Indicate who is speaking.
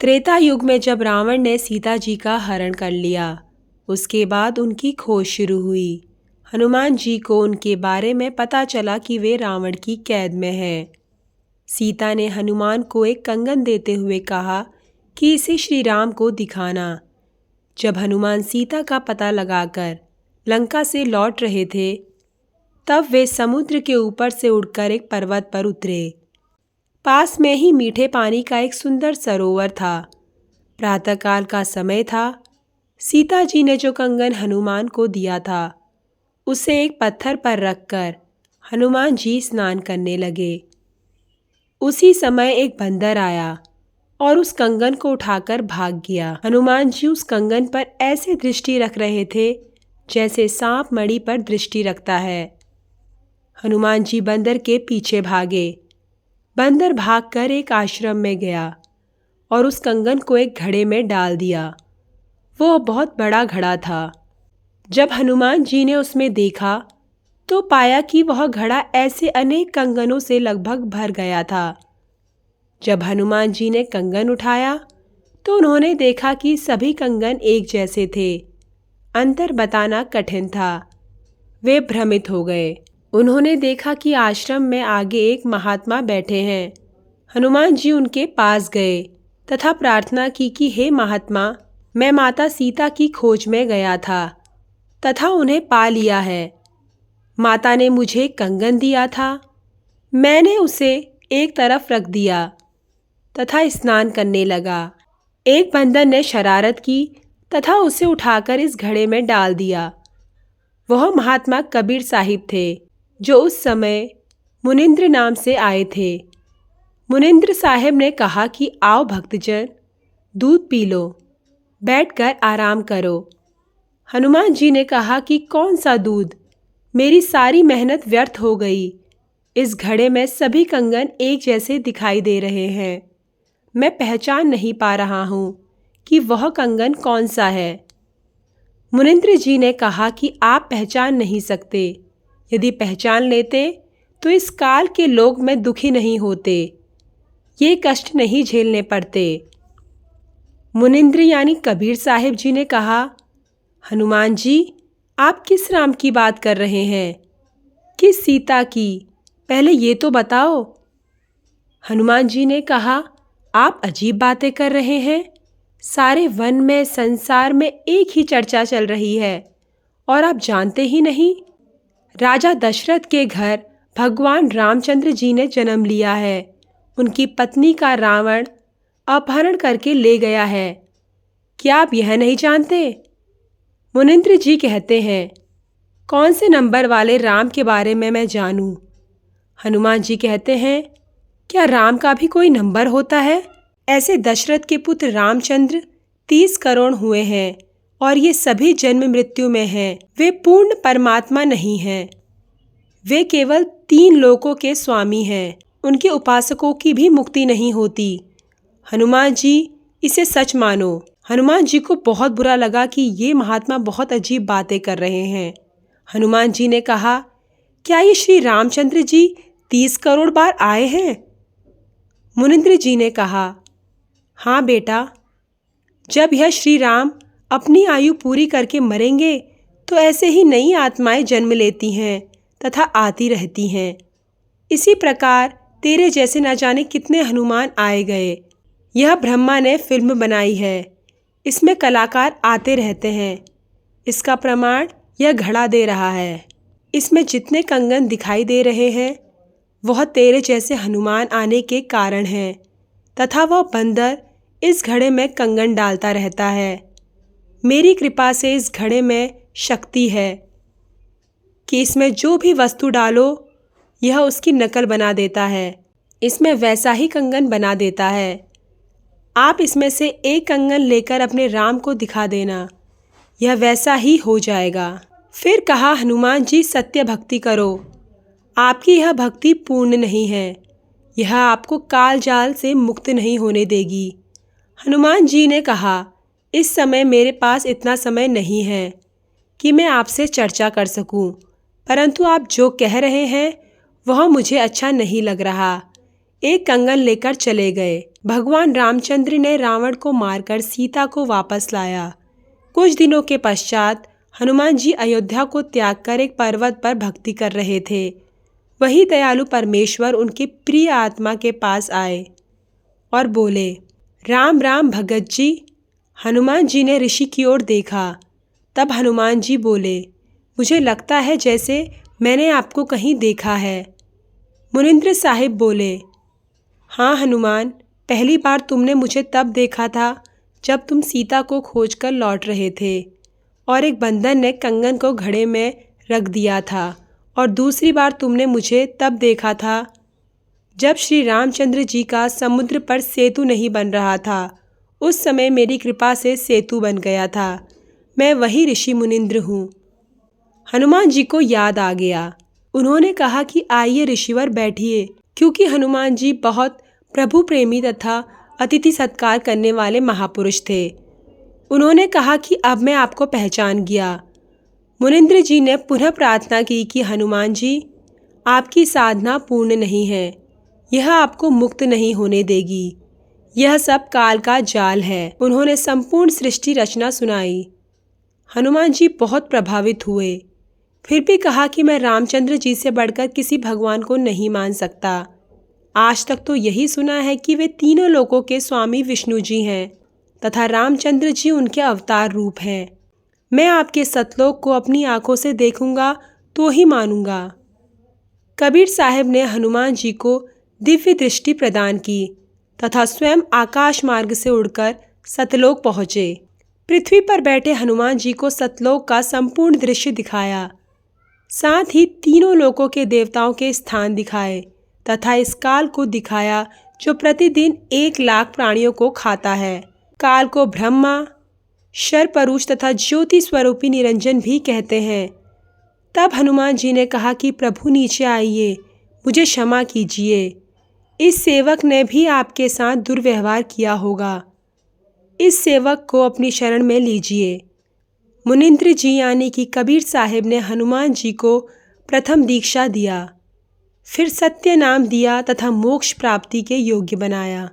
Speaker 1: त्रेता युग में जब रावण ने सीता जी का हरण कर लिया, उसके बाद उनकी खोज शुरू हुई। हनुमान जी को उनके बारे में पता चला कि वे रावण की कैद में हैं। सीता ने हनुमान को एक कंगन देते हुए कहा कि इसे श्री राम को दिखाना। जब हनुमान सीता का पता लगाकर लंका से लौट रहे थे, तब वे समुद्र के ऊपर से उड़कर एक पर्वत पर उतरे। पास में ही मीठे पानी का एक सुंदर सरोवर था। प्रातःकाल का समय था। सीता जी ने जो कंगन हनुमान को दिया था, उसे एक पत्थर पर रखकर हनुमान जी स्नान करने लगे। उसी समय एक बंदर आया और उस कंगन को उठाकर भाग गया। हनुमान जी उस कंगन पर ऐसे दृष्टि रख रहे थे जैसे सांप मणि पर दृष्टि रखता है। हनुमान जी बंदर के पीछे भागे। बंदर भागकर एक आश्रम में गया और उस कंगन को एक घड़े में डाल दिया। वो बहुत बड़ा घड़ा था। जब हनुमान जी ने उसमें देखा तो पाया कि वह घड़ा ऐसे अनेक कंगनों से लगभग भर गया था। जब हनुमान जी ने कंगन उठाया तो उन्होंने देखा कि सभी कंगन एक जैसे थे। अंतर बताना कठिन था। वे भ्रमित हो गए। उन्होंने देखा कि आश्रम में आगे एक महात्मा बैठे हैं। हनुमान जी उनके पास गए तथा प्रार्थना की कि हे महात्मा, मैं माता सीता की खोज में गया था तथा उन्हें पा लिया है। माता ने मुझे कंगन दिया था। मैंने उसे एक तरफ रख दिया तथा स्नान करने लगा। एक बंदर ने शरारत की तथा उसे उठाकर इस घड़े में डाल दिया। वह महात्मा कबीर साहिब थे, जो उस समय मुनिंद्र नाम से आए थे। मुनिंद्र साहिब ने कहा कि आओ भक्तजन, दूध पी लो, बैठकर आराम करो। हनुमान जी ने कहा कि कौन सा दूध, मेरी सारी मेहनत व्यर्थ हो गई। इस घड़े में सभी कंगन एक जैसे दिखाई दे रहे हैं। मैं पहचान नहीं पा रहा हूँ कि वह कंगन कौन सा है। मुनिंद्र जी ने कहा कि आप पहचान नहीं सकते। यदि पहचान लेते तो इस काल के लोग में दुखी नहीं होते, ये कष्ट नहीं झेलने पड़ते। मुनिंद्र यानी कबीर साहिब जी ने कहा, हनुमान जी, आप किस राम की बात कर रहे हैं? किस सीता की? पहले ये तो बताओ। हनुमान जी ने कहा, आप अजीब बातें कर रहे हैं। सारे वन में, संसार में एक ही चर्चा चल रही है और आप जानते ही नहीं। राजा दशरथ के घर भगवान रामचंद्र जी ने जन्म लिया है। उनकी पत्नी का रावण अपहरण करके ले गया है। क्या आप यह नहीं जानते? मुनिंद्र जी कहते हैं, कौन से नंबर वाले राम के बारे में मैं जानूं? हनुमान जी कहते हैं, क्या राम का भी कोई नंबर होता है? ऐसे दशरथ के पुत्र रामचंद्र 30 करोड़ हुए हैं और ये सभी जन्म मृत्यु में हैं। वे पूर्ण परमात्मा नहीं हैं। वे केवल 3 लोकों के स्वामी हैं। उनके उपासकों की भी मुक्ति नहीं होती। हनुमान जी, इसे सच मानो। हनुमान जी को बहुत बुरा लगा कि ये महात्मा बहुत अजीब बातें कर रहे हैं। हनुमान जी ने कहा, क्या ये श्री रामचंद्र जी 30 करोड़ बार आए हैं? मुनिंद्र जी ने कहा, हाँ बेटा, जब यह श्री राम अपनी आयु पूरी करके मरेंगे तो ऐसे ही नई आत्माएं जन्म लेती हैं तथा आती रहती हैं। इसी प्रकार तेरे जैसे न जाने कितने हनुमान आए गए। यह ब्रह्मा ने फिल्म बनाई है। इसमें कलाकार आते रहते हैं। इसका प्रमाण यह घड़ा दे रहा है। इसमें जितने कंगन दिखाई दे रहे हैं, वह तेरे जैसे हनुमान आने के कारण हैं तथा वह बंदर इस घड़े में कंगन डालता रहता है। मेरी कृपा से इस घड़े में शक्ति है कि इसमें जो भी वस्तु डालो, यह उसकी नकल बना देता है। इसमें वैसा ही कंगन बना देता है। आप इसमें से एक कंगन लेकर अपने राम को दिखा देना, यह वैसा ही हो जाएगा। फिर कहा, हनुमान जी, सत्य भक्ति करो। आपकी यह भक्ति पूर्ण नहीं है। यह आपको काल जाल से मुक्त नहीं होने देगी। हनुमान जी ने कहा, इस समय मेरे पास इतना समय नहीं है कि मैं आपसे चर्चा कर सकूं, परंतु आप जो कह रहे हैं वह मुझे अच्छा नहीं लग रहा। एक कंगन लेकर चले गए। भगवान रामचंद्र ने रावण को मारकर सीता को वापस लाया। कुछ दिनों के पश्चात हनुमान जी अयोध्या को त्याग कर एक पर्वत पर भक्ति कर रहे थे। वही दयालु परमेश्वर उनके प्रिय आत्मा के पास आए और बोले, राम राम भगत जी। हनुमान जी ने ऋषि की ओर देखा। तब हनुमान जी बोले, मुझे लगता है जैसे मैंने आपको कहीं देखा है। मुनिंद्र साहिब बोले, हाँ हनुमान, पहली बार तुमने मुझे तब देखा था जब तुम सीता को खोजकर लौट रहे थे और एक बंदर ने कंगन को घड़े में रख दिया था, और दूसरी बार तुमने मुझे तब देखा था जब श्री रामचंद्र जी का समुद्र पर सेतु नहीं बन रहा था। उस समय मेरी कृपा से सेतु बन गया था। मैं वही ऋषि मुनिंद्र हूँ। हनुमान जी को याद आ गया। उन्होंने कहा कि आइए ऋषिवर बैठिए, क्योंकि हनुमान जी बहुत प्रभु प्रेमी तथा अतिथि सत्कार करने वाले महापुरुष थे। उन्होंने कहा कि अब मैं आपको पहचान गया। मुनिंद्र जी ने पुनः प्रार्थना की कि हनुमान जी, आपकी साधना पूर्ण नहीं है, यह आपको मुक्त नहीं होने देगी। यह सब काल का जाल है। उन्होंने संपूर्ण सृष्टि रचना सुनाई। हनुमान जी बहुत प्रभावित हुए, फिर भी कहा कि मैं रामचंद्र जी से बढ़कर किसी भगवान को नहीं मान सकता। आज तक तो यही सुना है कि वे तीनों लोकों के स्वामी विष्णु जी हैं तथा रामचंद्र जी उनके अवतार रूप हैं। मैं आपके सतलोक को अपनी आंखों से देखूंगा तो ही मानूंगा। कबीर साहब ने हनुमान जी को दिव्य दृष्टि प्रदान की तथा स्वयं आकाश मार्ग से उड़कर सतलोक पहुँचे। पृथ्वी पर बैठे हनुमान जी को सतलोक का संपूर्ण दृश्य दिखाया, साथ ही तीनों लोकों के देवताओं के स्थान दिखाए तथा इस काल को दिखाया जो प्रतिदिन 1,00,000 प्राणियों को खाता है। काल को ब्रह्मा, शरपरुष तथा ज्योति स्वरूपी निरंजन भी कहते हैं। तब हनुमान जी ने कहा कि प्रभु नीचे आइए, मुझे क्षमा कीजिए। इस सेवक ने भी आपके साथ दुर्व्यवहार किया होगा। इस सेवक को अपनी शरण में लीजिए। मुनिंद्र जी यानी कि कबीर साहिब ने हनुमान जी को प्रथम दीक्षा दिया, फिर सत्य नाम दिया तथा मोक्ष प्राप्ति के योग्य बनाया।